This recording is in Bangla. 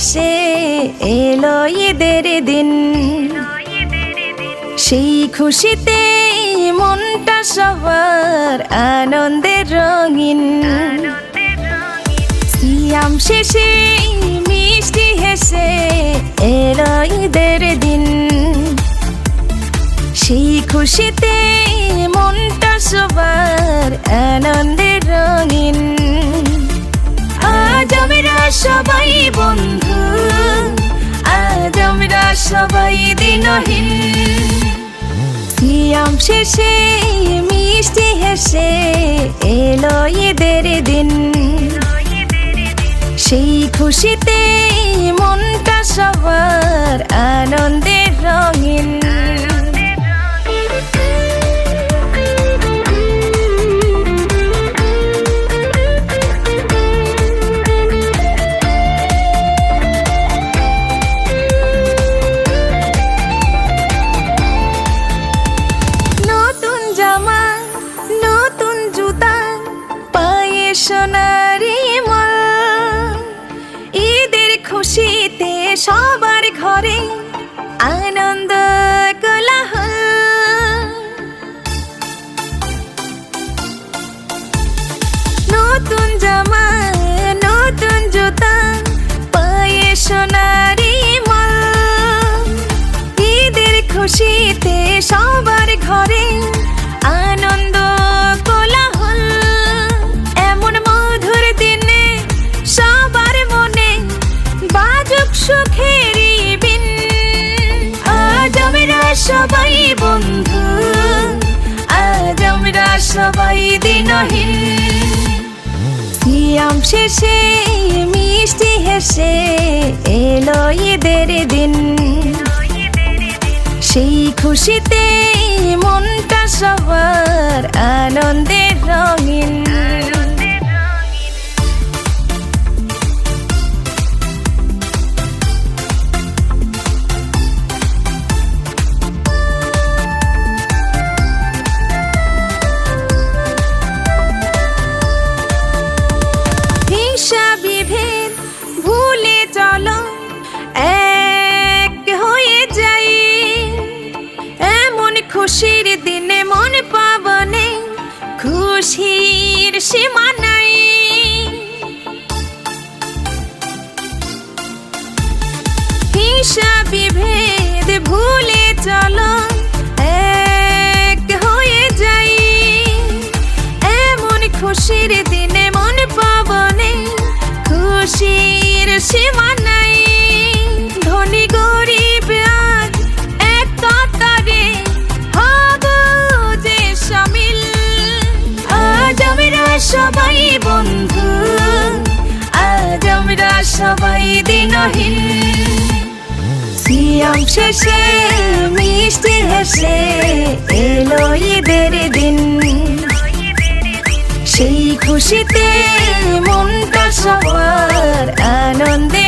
হেসে এলো ঈদের দিন। সেই খুশিতে মনটা সবার আনন্দে রঙিন। সিয়াম শেষে মিষ্টি হেসে এলো ঈদের দিন। সেই খুশিতে মনটা সবার আনন্দে রঙিন। আজ আমরা সবাই বন্ধু, আজ আমরা সবাই দিনহীন। সিয়াম শেষে মিষ্টি হেসে এলো ঈদের দিন। সেই খুশিতে মনটা সবার আনন্দে রঙিন। সোনারি মল ঈদের খুশিতে সবার ঘরে আনন্দ কোলাহল। নতুন জামা নতুন জুতা পায়ে সোনারি মল ঈদের খুশিতে সবার ঘরে আনন্দ কোলাহল। এমন মধুর দিনে সবার মনে বাজুক সুখেরই বিন। আজ আমরা সবাই বন্ধু, আজ আমরা সবাই দিনহীন। সিয়াম শেষে মিষ্টি হেসে এলো ঈদের দিন। সেই খুশিতে মনটা সবার আনন্দে রঙিন। হিংসা বিভেদ ভুলে চলো এক হয়ে যাই। এমন খুশির দিনে মন পাবনে খুশির সীমা নাই। হিংসা বিভেদ ভুলে চলো এক হয়ে যাই। এমন খুশির দিনে মন পাবনে খুশির সীমা নাই। ধনী গরিব আজ এক কাতারে হব যে শামিল। আজ আমরা সবাই বন্ধু, আজ আমরা সবাই দিনহীন। সিয়াম শেষে মিষ্টি হেসে এলো ঈদের দিন। সেই খুশিতে মনটা সবার আনন্দে